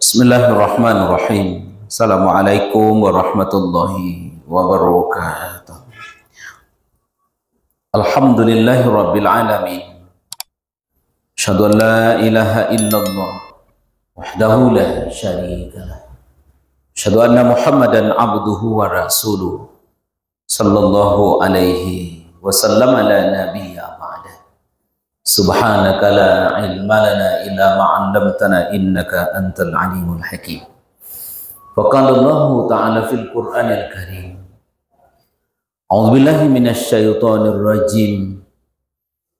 Bismillahirrahmanirrahim. Assalamualaikum warahmatullahi wabarakatuh. Alhamdulillahi rabbil alamin. Asyhadu an la ilaha illallah wahdahu la syarika lah. Asyhadu anna Muhammadan abduhu wa rasuluh sallallahu alaihi wasallam la nabiyya ba'da. Subhanaka la ilma lana illa ma 'allamtana innaka antal alimul hakim. Wa qala Allah ta'ala fil Qur'anil Karim. A'udzu billahi minasy syaithanir rajim.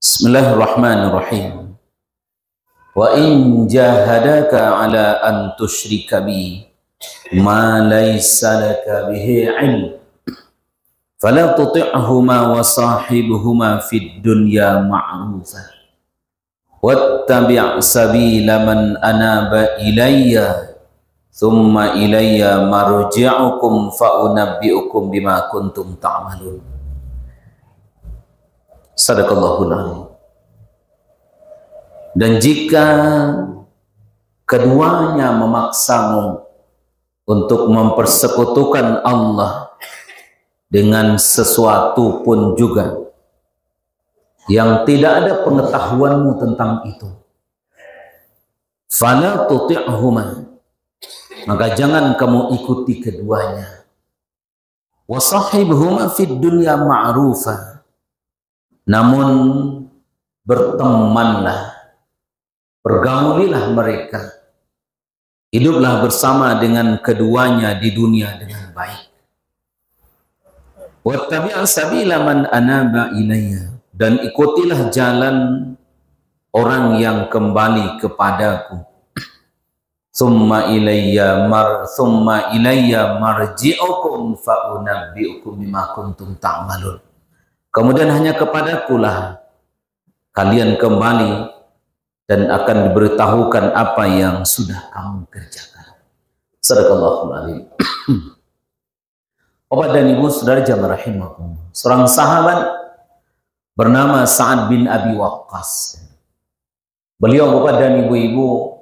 Bismillahirrahmanirrahim. Wa in jahadaka 'ala an tusyrika bi ma laysa laka bihi 'ilm fala tuti'huma wa sahibuhuma fid dunya ma'rufa wattabi' sabila man anaba ilayya thumma ilayya marji'ukum fa unabbi'ukum bima kuntum ta'malun. Sadaqallahul azim. Dan jika keduanya memaksamu untuk mempersekutukan Allah dengan sesuatu pun juga yang tidak ada pengetahuanmu tentang itu, fala tuti'huma, maka jangan kamu ikuti keduanya. Wasahibhuma fid dunya ma'rufa, namun bertemanlah, pergaulilah mereka, hiduplah bersama dengan keduanya di dunia dengan baik. Wattabi' sabila man anaba ilayya, dan ikutilah jalan orang yang kembali kepadaku. Thumma ilayya marji'ukum fa unabbi'ukum bima kuntum ta'malun. Kemudian hanya kepadakulah kalian kembali dan akan diberitahukan apa yang sudah kamu kerjakan. Sadaqallahul azim. Bapak dan Ibu saudara jamaah rahimakumullah, seorang sahabat bernama Sa'ad bin Abi Waqqas. Beliau, Bapak dan Ibu-ibu,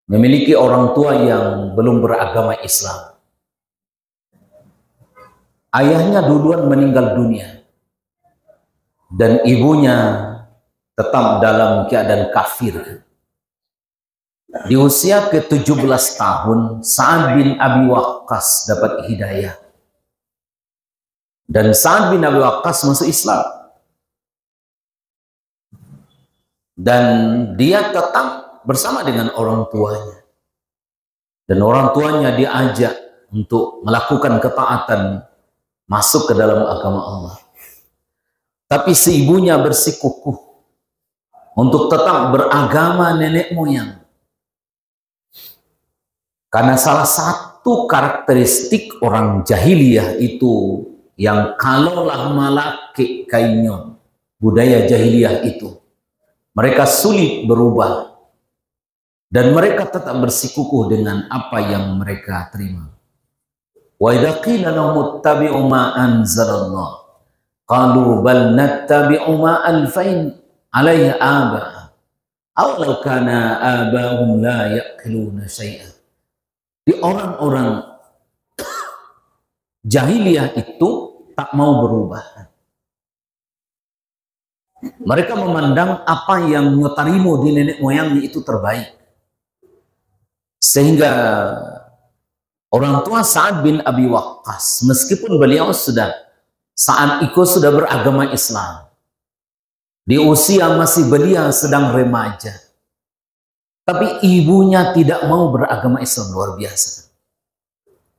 memiliki orang tua yang belum beragama Islam. Ayahnya duluan meninggal dunia dan ibunya tetap dalam keadaan kafir. Di usia ke-17 tahun, Sa'ad bin Abi Waqqas dapat hidayah. Dan Sa'ad bin Abi Waqqas masuk Islam. Dan dia tetap bersama dengan orang tuanya. Dan orang tuanya diajak untuk melakukan ketaatan, masuk ke dalam agama Allah. Tapi si ibunya bersikukuh untuk tetap beragama nenek moyang. Karena salah satu karakteristik orang jahiliyah itu, yang kalaulah malaki kainyo, budaya jahiliyah itu, mereka sulit berubah dan mereka tetap bersikukuh dengan apa yang mereka terima. Wa idza qila lahum ittabi'u ma anzalallah qalu bal nattabi'u ma alfain alaihi aba aw law kana abahum la yaqiluna syai'an. Di orang-orang jahiliyah itu tak mau berubah. Mereka memandang apa yang ngetarimu di nenek moyangnya itu terbaik. Sehingga orang tua Sa'ad bin Abi Waqqas, meskipun beliau saat itu sudah beragama Islam, di usia masih belia sedang remaja, tapi ibunya tidak mau beragama Islam. Luar biasa.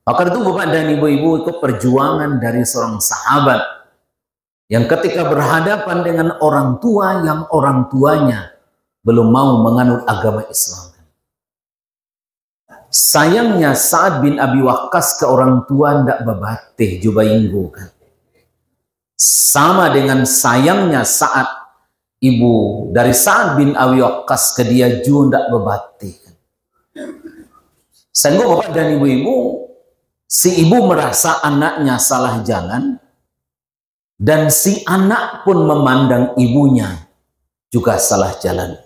Maka itu Bapak dan Ibu-ibu, itu perjuangan dari seorang sahabat yang ketika berhadapan dengan orang tua yang orang tuanya belum mau menganut agama Islam. Sayangnya Sa'ad bin Abi Waqqas ke orang tua ndak babateh jubainggo kan. Sama dengan sayangnya saat ibu dari Sa'ad bin Abi Waqqas ke dia juga ndak babateh kan. Sehingga Bapak dan Ibu-ibu, si ibu merasa anaknya salah jalan, dan si anak pun memandang ibunya juga salah jalan.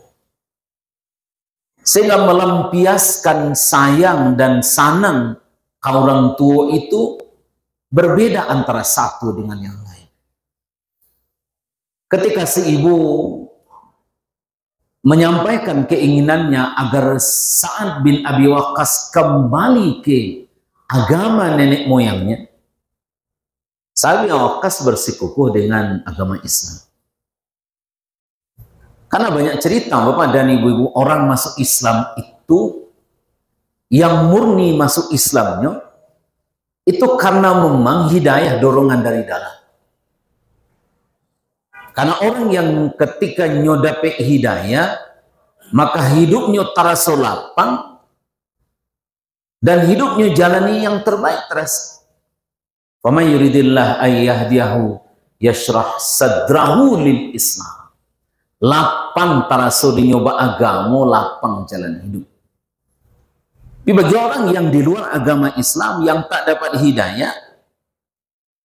Sehingga melampiaskan sayang dan sanang ke orang tua itu berbeda antara satu dengan yang lain. Ketika si ibu menyampaikan keinginannya agar Sa'ad bin Abi Waqqas kembali ke agama nenek moyangnya, Sa'ad bin Abi Waqqas bersikukuh dengan agama Islam. Karena banyak cerita Bapak dan Ibu-ibu, orang masuk Islam itu yang murni masuk Islamnya itu karena memang hidayah dorongan dari dalam. Karena orang yang ketika nyodape hidayah, maka hidupnya terasa lapang dan hidupnya jalani yang terbaik terasa. Faman yuridillah ayyahdiyahu yashrah sadrahu lil Islam. Lapang terasa di nyoba agama, lapang jalan hidup. Tapi bagi orang yang di luar agama Islam yang tak dapat hidayah,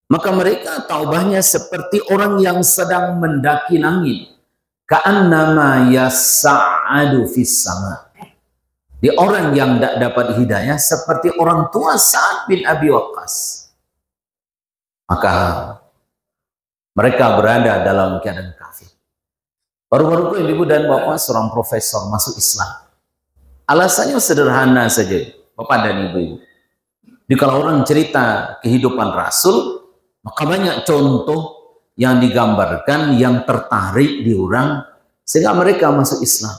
maka mereka taubahnya seperti orang yang sedang mendaki langit. Ka'annama yas'adu fis sama. Di orang yang tak dapat hidayah seperti orang tua Sa'ad bin Abi Waqqas. Maka mereka berada dalam keadaan kafir. Baru-baru ibu dan bapak seorang profesor masuk Islam. Alasannya sederhana saja, bapak dan ibu. Jadi kalau orang cerita kehidupan Rasul, maka banyak contoh yang digambarkan yang tertarik di orang sehingga mereka masuk Islam.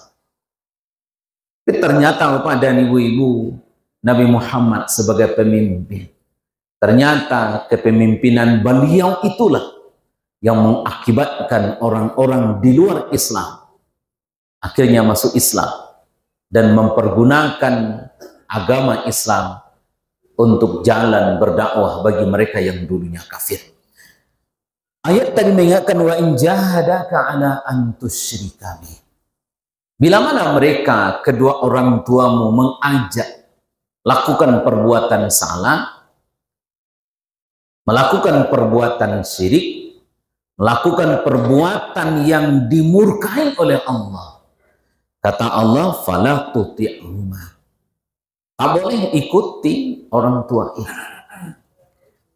Tapi ternyata bapak dan ibu-ibu, Nabi Muhammad sebagai pemimpin, ternyata kepemimpinan beliau itulah yang mengakibatkan orang-orang di luar Islam akhirnya masuk Islam dan mempergunakan agama Islam untuk jalan berdakwah bagi mereka yang dulunya kafir. Ayat tadi mengingatkan wa in jahadaka ala an tusyrika bi. Bila mana mereka kedua orang tuamu mengajak lakukan perbuatan salah, melakukan perbuatan syirik, melakukan perbuatan yang dimurkai oleh Allah. Kata Allah, fala tuti'huma. Tak boleh ikuti orang tua itu.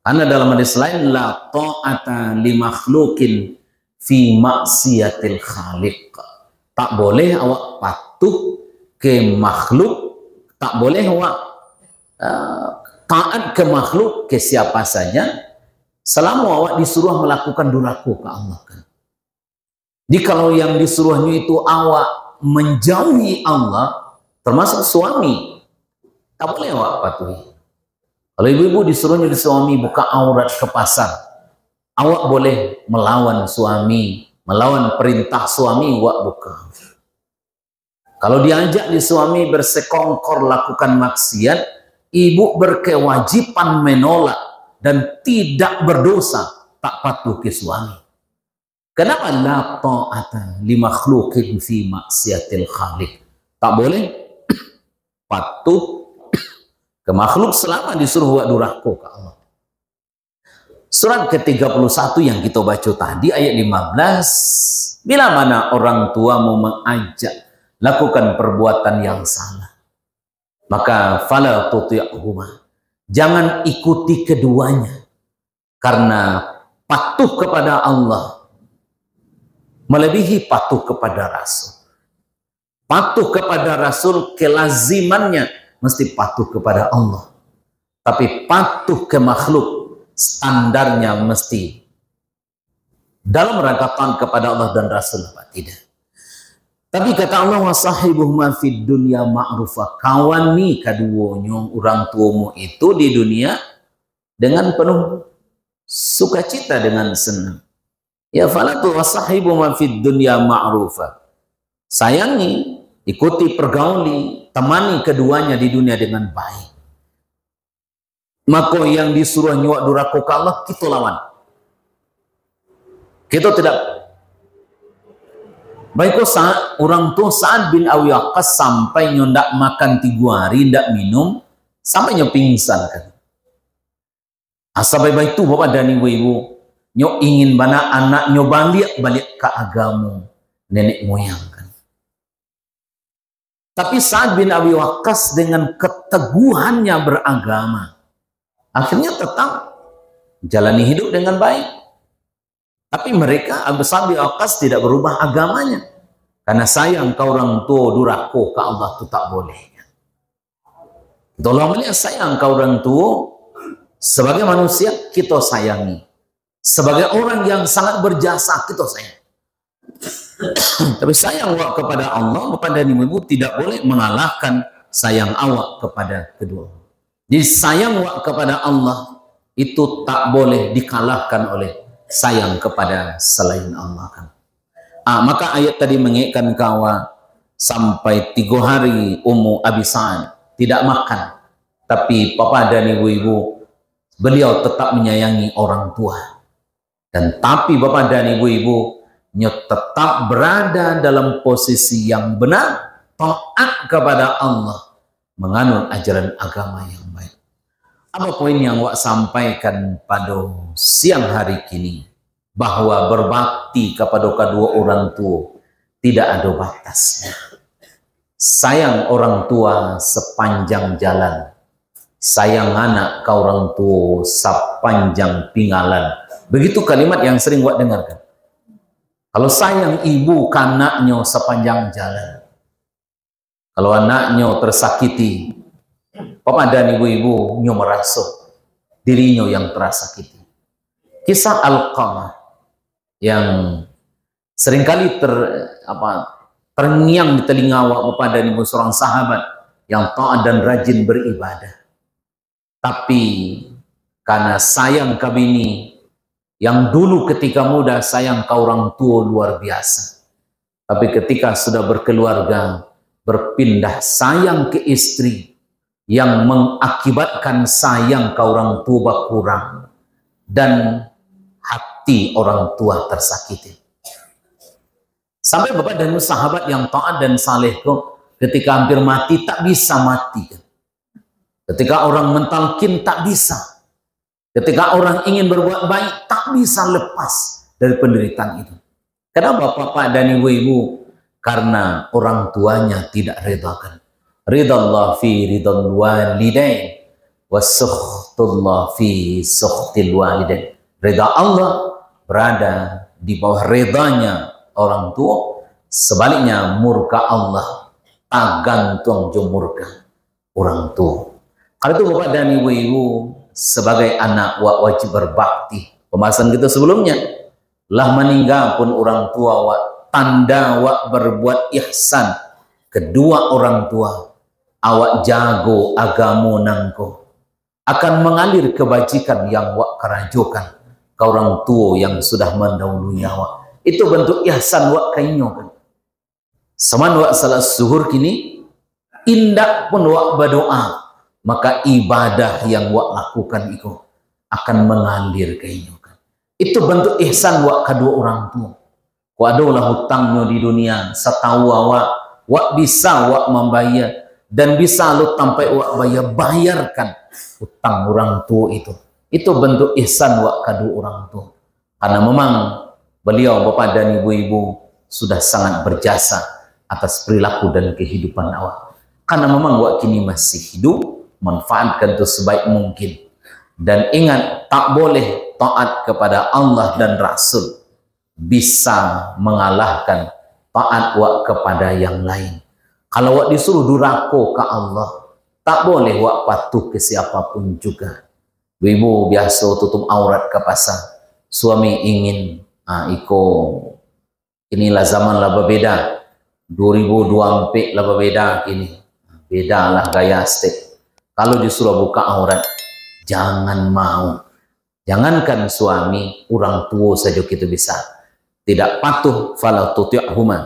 Karena dalam hadis lain, la ta'ata li makhlukin fi maksiatil khaliq. Tak boleh awak patuh ke makhluk, tak boleh awak taat ke makhluk, ke siapa saja, selama awak disuruh melakukan durhaka ke Allah kan. Jadi kalau yang disuruhnya itu awak menjauhi Allah, termasuk suami, tak boleh awak patuhi. Kalau ibu-ibu disuruhnya di suami buka aurat ke pasar, awak boleh melawan suami, melawan perintah suami, awak buka. Kalau diajak di suami bersekongkor lakukan maksiat, ibu berkewajiban menolak dan tidak berdosa, tak patuh ke suami. Kenapa la ta'ata li makhluqin fi maksiatil khaliq? Tak boleh patuh ke makhluk selama disuruh buat durhaka ke Allah. Surat ke-31 yang kita baca tadi ayat 15, bila mana orang tuamu mengajak lakukan perbuatan yang salah, maka fala tuti'huma. Jangan ikuti keduanya, karena patuh kepada Allah melebihi patuh kepada Rasul. Patuh kepada Rasul kelazimannya mesti patuh kepada Allah. Tapi patuh ke makhluk standarnya mesti dalam rangka taat kepada Allah dan Rasul, apa tidak. Tapi kata Allah, wasahibuhuma fid dunya ma'rufa. Kawani kaduanya orang tuamu itu di dunia dengan penuh sukacita, dengan senang. Ya falatu wasahibuhuma fid dunya ma'rufa. Sayangi, ikuti, pergauli, temani keduanya di dunia dengan baik. Maka yang disuruh nyuak durhaka ke Allah, kita lawan. Kita tidak. Baik saat orang tua Sa'ad bin Abi Waqqas sampai ndak makan 3 hari, ndak minum, sampai pingsan kan. Sampai baik itu bapak dan ibu-ibu, nyo ingin bana anak nyo balik ke agama nenek moyang kan. Tapi Sa'ad bin Abi Waqqas dengan keteguhannya beragama, akhirnya tetap jalani hidup dengan baik. Tapi mereka, Sa'ad bin Abi Waqqas tidak berubah agamanya. Karena sayang ke orang tua, durhaka ke Allah itu tak boleh. Tolong melihat sayang ke orang tua, sebagai manusia kita sayangi. Sebagai orang yang sangat berjasa kita sayang. Tapi sayang awak kepada Allah, kepada ibu tidak boleh mengalahkan sayang awak kepada kedua. Jadi sayang awak kepada Allah itu tak boleh dikalahkan oleh sayang kepada selain Allah kan. Maka ayat tadi mengingatkan kawan sampai 3 hari Ummu Abi Sa'ad tidak makan, tapi papa dan ibu-ibu beliau tetap menyayangi orang tua. Dan tapi bapak dan ibu-ibu tetap berada dalam posisi yang benar, taat kepada Allah, menganut ajaran agama yang baik. Apa poin yang Wak sampaikan pada siang hari kini? Bahwa berbakti kepada kedua orang tua tidak ada batasnya. Sayang orang tua sepanjang jalan, sayang anak ke orang tua sepanjang pinggalan. Begitu kalimat yang sering Wak dengarkan. Kalau sayang ibu ke anaknya sepanjang jalan, kalau anaknya tersakiti, papa dan ibu-ibu merasa dirinya yang tersakiti. Kisah Alqamah yang seringkali terngiang di telinga bapak dan ibu, seorang sahabat yang taat dan rajin beribadah. Tapi karena sayang ke bini, yang dulu ketika muda sayang ke orang tua luar biasa, tapi ketika sudah berkeluarga berpindah sayang ke istri, yang mengakibatkan sayang ke orang tua berkurang dan hati orang tua tersakiti. Sampai bapak dan sahabat yang taat dan saleh ketika hampir mati tak bisa mati. Ketika orang mentalkin tak bisa. Ketika orang ingin berbuat baik, tak bisa lepas dari penderitaan itu. Kenapa bapak dan ibu-ibu? Karena orang tuanya tidak redakan. Ridallah fi ridal walidain, wa sukhtullah fi sukhtil walidain. Reda Allah berada di bawah redanya orang tua. Sebaliknya murka Allah tak gantung murka orang tua. Karena itu bapak dan ibu-ibu, sebagai anak wajib berbakti. Pembahasan kita sebelumnya, lah meninggal pun orang tua tanda berbuat ihsan kedua orang tua, awak jago agamu nangko, akan mengalir kebajikan yang kerajokan ke orang tua yang sudah mendahului awak. Itu bentuk ihsan kainya kan. Seman salat zuhur kini indah pun berdoa, maka ibadah yang lakukan itu akan mengalir kainya kan. Itu bentuk ihsan kedua orang tua. Adalah hutangnya di dunia, setahu bisa membayar, dan bisa lu sampai bayarkan hutang orang tua itu. Itu bentuk ihsan kedua orang tua. Karena memang beliau bapak dan ibu-ibu sudah sangat berjasa atas perilaku dan kehidupan awak. Karena memang kini masih hidup, manfaatkan itu sebaik mungkin. Dan ingat, tak boleh taat kepada Allah dan Rasul bisa mengalahkan taat kepada yang lain. Kalau disuruh durhaka ke Allah, tak boleh patuh ke siapapun juga. Ibu biasa tutup aurat ke pasar, suami ingin inilah zaman lah berbeda, 2024 lah berbeda kini, bedalah gaya stek. Kalau disuruh buka aurat, jangan mau. Jangankan suami, orang tua saja kita bisa tidak patuh. Fala tuti'huma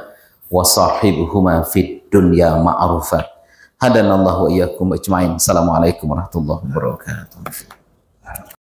wa sahibhuma fid dunya ma'rufat. Hadanallahu wa iyyakum ajmain. Assalamualaikum warahmatullahi wabarakatuh.